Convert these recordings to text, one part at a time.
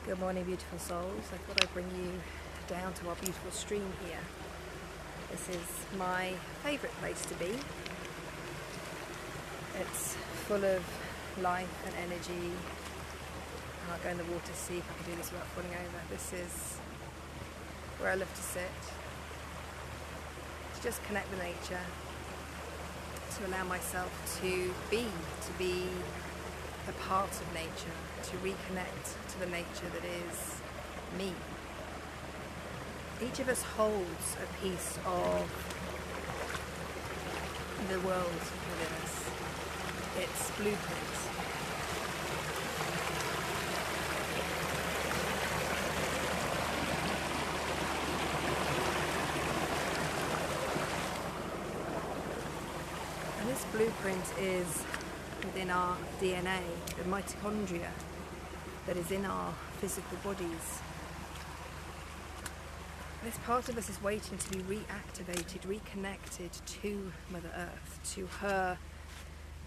Good morning, beautiful souls. I thought I'd bring you down to our beautiful stream here. This is my favourite place to be. It's full of life and energy. And I'll go in the water to see if I can do this without falling over. This is where I love to sit, to just connect with nature, to allow myself to be a part of nature, to reconnect to the nature that is me. Each of us holds a piece of the world within us, its blueprint. And this blueprint is within our DNA, the mitochondria that is in our physical bodies. This part of us is waiting to be reactivated, reconnected to Mother Earth, to her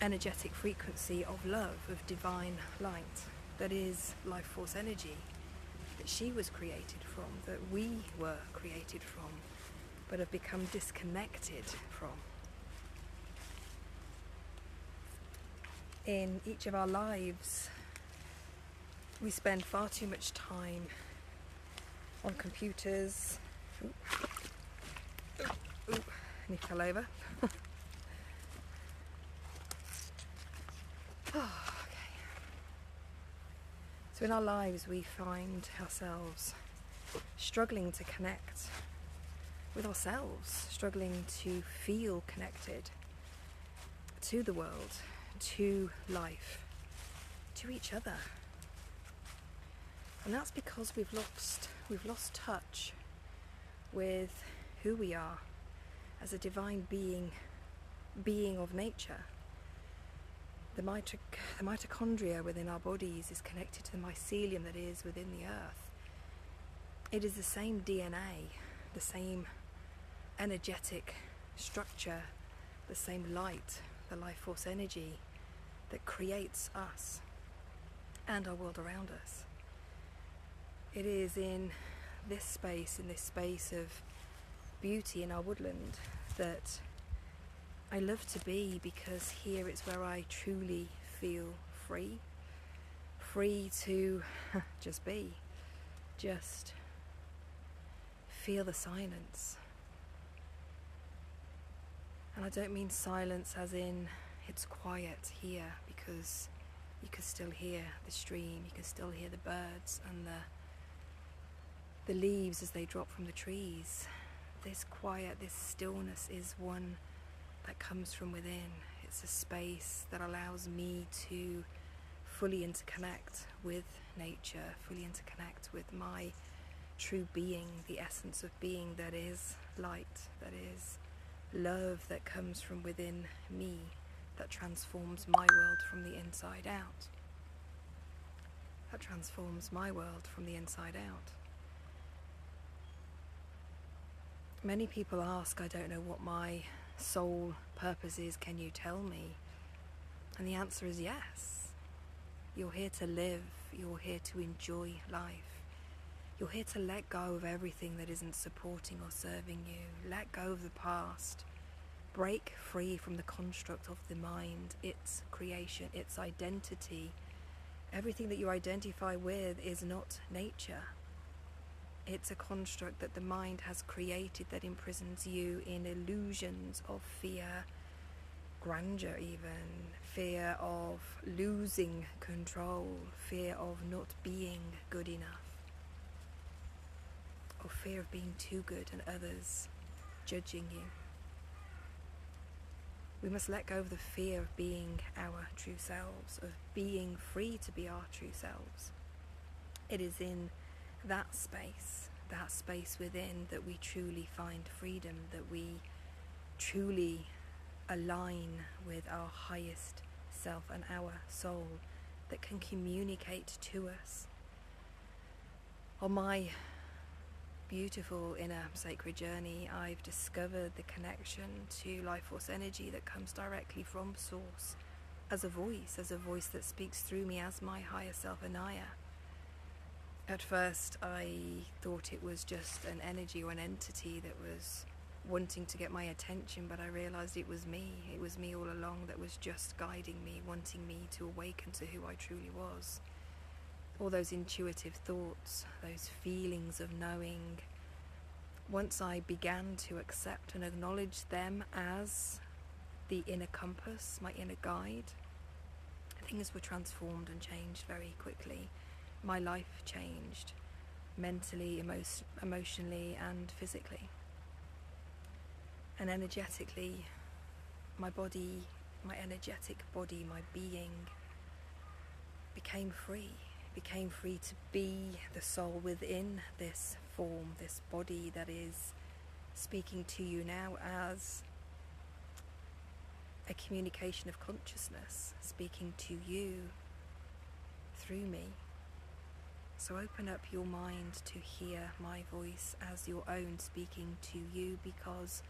energetic frequency of love, of divine light, that is life force energy, that she was created from, that we were created from, but have become disconnected from. In each of our lives, we spend far too much time on computers. Ooh, and he fell over. Okay. So in our lives, we find ourselves struggling to connect with ourselves, struggling to feel connected to the world, to life, to each other. And that's because we've lost touch with who we are as a divine being of nature. The mitochondria within our bodies is connected to the mycelium that is within the earth. It is the same DNA, the same energetic structure, the same light, the life force energy that creates us and our world around us. It is in this space of beauty in our woodland that I love to be, because here it's where I truly feel free to just be, just feel the silence. And I don't mean silence as in it's quiet here, because you can still hear the stream, you can still hear the birds and the leaves as they drop from the trees. This quiet, this stillness is one that comes from within. It's a space that allows me to fully interconnect with nature, fully interconnect with my true being, the essence of being that is light, that is love, that comes from within me, that transforms my world from the inside out. That transforms my world from the inside out. Many people ask, I don't know what my soul purpose is, can you tell me? And the answer is yes. You're here to live, you're here to enjoy life. You're here to let go of everything that isn't supporting or serving you. Let go of the past. Break free from the construct of the mind, its creation, its identity. Everything that you identify with is not nature. It's a construct that the mind has created that imprisons you in illusions of fear, grandeur even, fear of losing control, fear of not being good enough, or fear of being too good and others judging you. We must let go of the fear of being our true selves, of being free to be our true selves. It is in that space within that we truly find freedom, that we truly align with our highest self and our soul that can communicate to us. On my beautiful inner sacred journey, I've discovered the connection to life force energy that comes directly from source, as a voice that speaks through me as my higher self, Anaya. At first I thought it was just an energy or an entity that was wanting to get my attention, but I realised it was me. It was me all along that was just guiding me, wanting me to awaken to who I truly was. All those intuitive thoughts, those feelings of knowing, once I began to accept and acknowledge them as the inner compass, my inner guide, things were transformed and changed very quickly. My life changed, mentally, emotionally and physically. And energetically, my body, my energetic body, my being became free to be the soul within this form, this body that is speaking to you now as a communication of consciousness, speaking to you through me. So open up your mind to hear my voice as your own speaking to you, because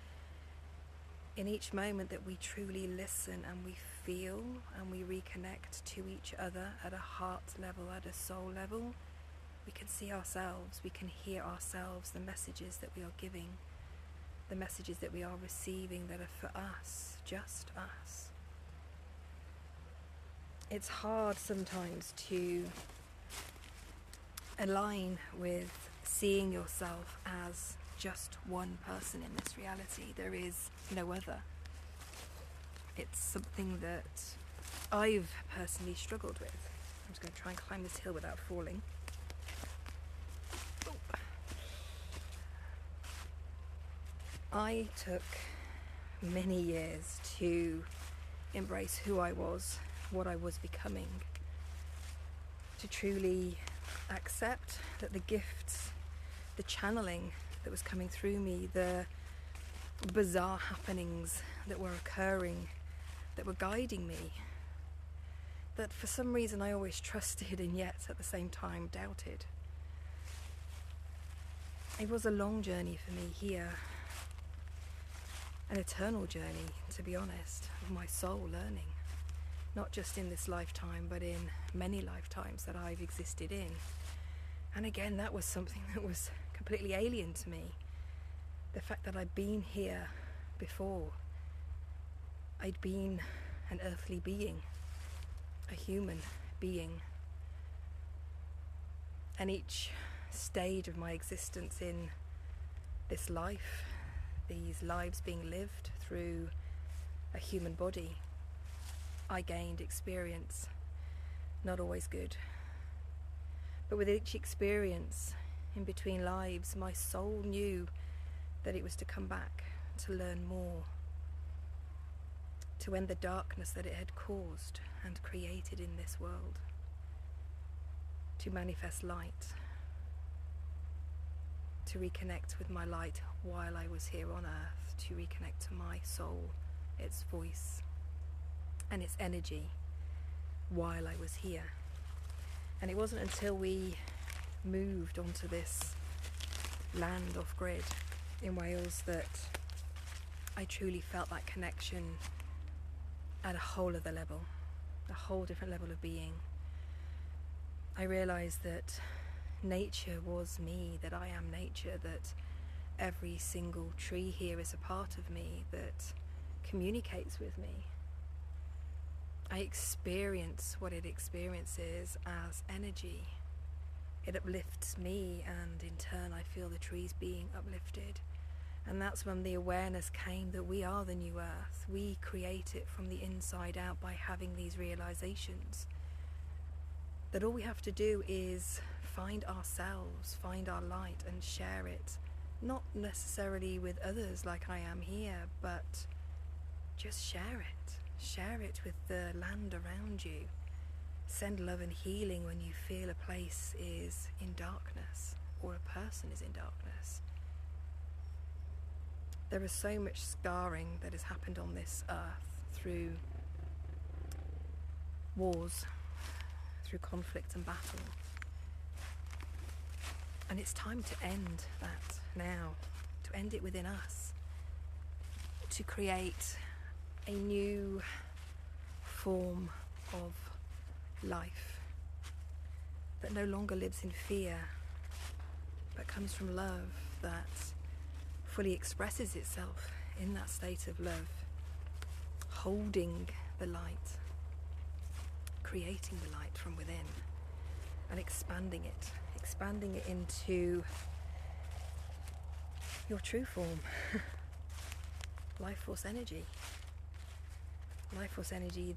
in each moment that we truly listen and we feel and we reconnect to each other at a heart level, at a soul level, we can see ourselves, we can hear ourselves, the messages that we are giving, the messages that we are receiving that are for us, just us. It's hard sometimes to align with seeing yourself as just one person in this reality. There is no other. It's something that I've personally struggled with. I'm just going to try and climb this hill without falling. I took many years to embrace who I was, what I was becoming, to truly accept that the gifts, the channeling that was coming through me, the bizarre happenings that were occurring, that were guiding me, that for some reason I always trusted and yet at the same time doubted. It was a long journey for me here, an eternal journey, to be honest, of my soul learning, not just in this lifetime but in many lifetimes that I've existed in. And again, that was something that was completely alien to me. The fact that I'd been here before. I'd been an earthly being, a human being. And each stage of my existence in this life, these lives being lived through a human body, I gained experience, not always good. But with each experience in between lives, my soul knew that it was to come back, to learn more, to end the darkness that it had caused and created in this world, to manifest light, to reconnect with my light while I was here on earth, to reconnect to my soul, its voice and its energy while I was here. And it wasn't until we moved onto this land off grid in Wales that I truly felt that connection at a whole other level, a whole different level of being. I realised that nature was me, that I am nature, that every single tree here is a part of me that communicates with me. I experience what it experiences as energy. It uplifts me, and in turn I feel the trees being uplifted. And that's when the awareness came that we are the new earth. We create it from the inside out by having these realizations. That all we have to do is find ourselves, find our light and share it. Not necessarily with others like I am here, but just share it. Share it with the land around you. Send love and healing when you feel a place is in darkness or a person is in darkness. There is so much scarring that has happened on this earth through wars, through conflict and battle. And it's time to end that now, to end it within us, to create a new form of life that no longer lives in fear, that comes from love, that fully expresses itself in that state of love, holding the light, creating the light from within, and expanding it into your true form. Life force energy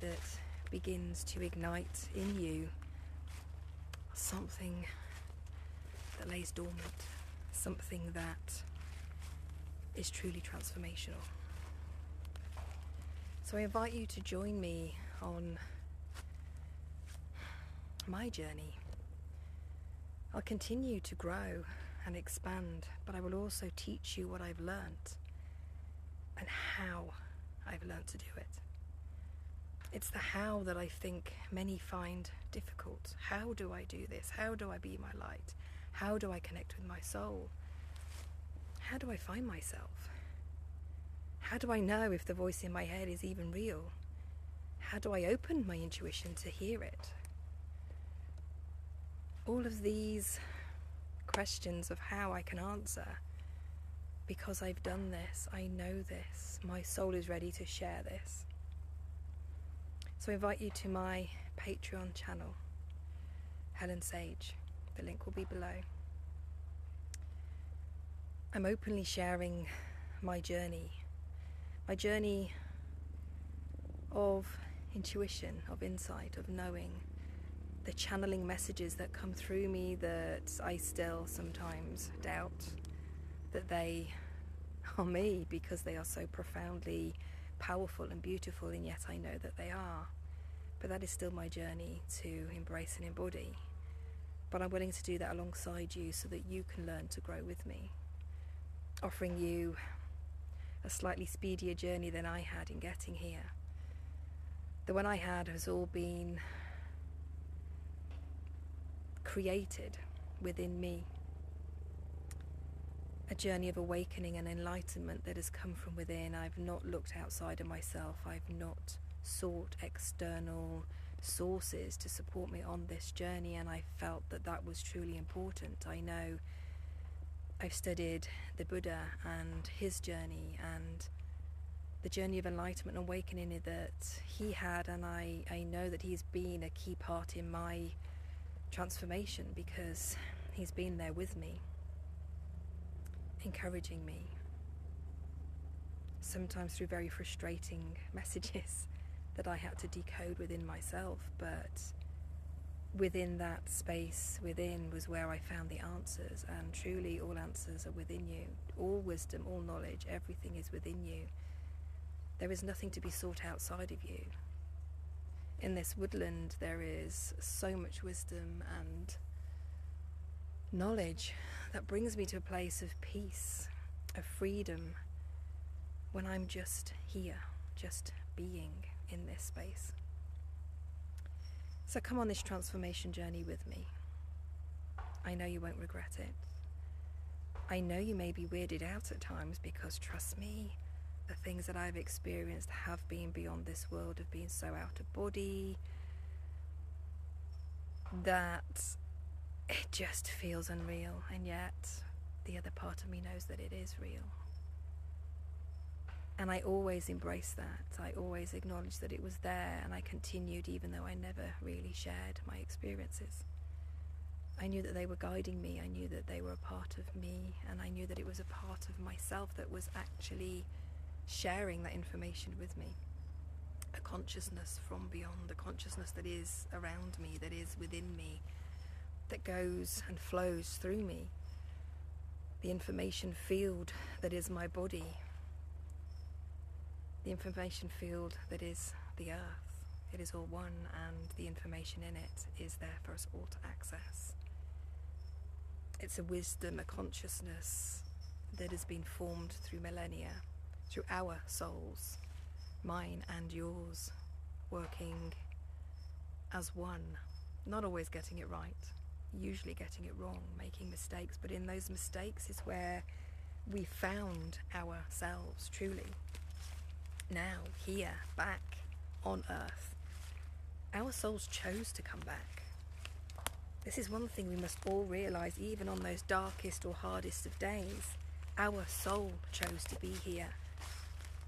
that begins to ignite in you something that lays dormant, something that is truly transformational. So I invite you to join me on my journey. I'll continue to grow and expand, but I will also teach you what I've learnt and how I've learnt to do it. It's the how that I think many find difficult. How do I do this? How do I be my light? How do I connect with my soul? How do I find myself? How do I know if the voice in my head is even real? How do I open my intuition to hear it? All of these questions of how I can answer, because I've done this, I know this, my soul is ready to share this. So I invite you to my Patreon channel, Helen Sage. The link will be below. I'm openly sharing my journey of intuition, of insight, of knowing, the channeling messages that come through me that I still sometimes doubt that they are me, because they are so profoundly powerful and beautiful, and yet I know that they are. But that is still my journey to embrace and embody. But I'm willing to do that alongside you so that you can learn to grow with me, offering you a slightly speedier journey than I had in getting here. The one I had has all been created within me. A journey of awakening and enlightenment that has come from within. I've not looked outside of myself. I've not sought external sources to support me on this journey, and I felt that that was truly important. I know I've studied the Buddha and his journey and the journey of enlightenment and awakening that he had, and I know that he's been a key part in my transformation, because he's been there with me, encouraging me, sometimes through very frustrating messages that I had to decode within myself, but within that space within was where I found the answers, and truly all answers are within you. All wisdom, all knowledge, everything is within you. There is nothing to be sought outside of you. In this woodland there is so much wisdom and knowledge that brings me to a place of peace, of freedom, when I'm just here, just being in this space. So come on this transformation journey with me. I know you won't regret it. I know you may be weirded out at times, because trust me, the things that I've experienced have been beyond this world, have been so out of body that it just feels unreal, and yet the other part of me knows that it is real. And I always embraced that. I always acknowledged that it was there, and I continued even though I never really shared my experiences. I knew that they were guiding me, I knew that they were a part of me, and I knew that it was a part of myself that was actually sharing that information with me. A consciousness from beyond, a consciousness that is around me, that is within me, that goes and flows through me. The information field that is my body, the information field that is the earth. It is all one, and the information in it is there for us all to access. It's a wisdom, a consciousness that has been formed through millennia, through our souls, mine and yours, working as one, not always getting it right, usually getting it wrong, making mistakes, but in those mistakes is where we found ourselves truly. Now, here, back on earth, our souls chose to come back. This is one thing we must all realise, even on those darkest or hardest of days. Our soul chose to be here.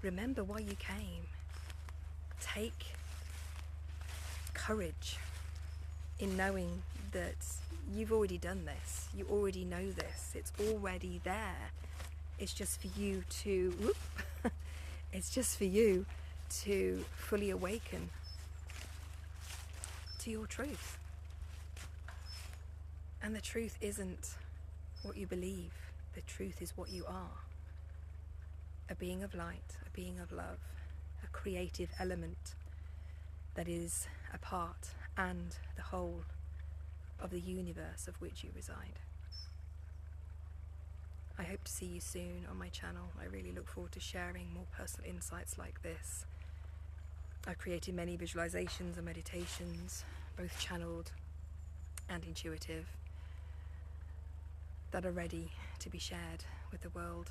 Remember why you came. Take courage in knowing that you've already done this. You already know this. It's already there. It's just for you to it's just for you to fully awaken to your truth. And the truth isn't what you believe. The truth is what you are. A being of light, a being of love, a creative element that is a part and the whole of the universe of which you reside. I hope to see you soon on my channel. I really look forward to sharing more personal insights like this. I've created many visualizations and meditations, both channeled and intuitive, that are ready to be shared with the world,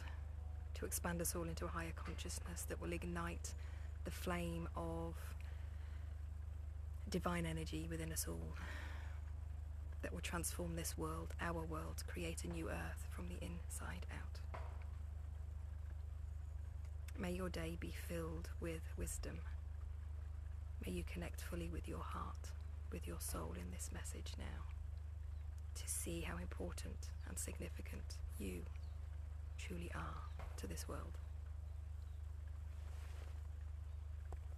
to expand us all into a higher consciousness that will ignite the flame of divine energy within us all, that will transform this world, our world, create a new earth from the inside out. May your day be filled with wisdom. May you connect fully with your heart, with your soul in this message now, to see how important and significant you truly are to this world.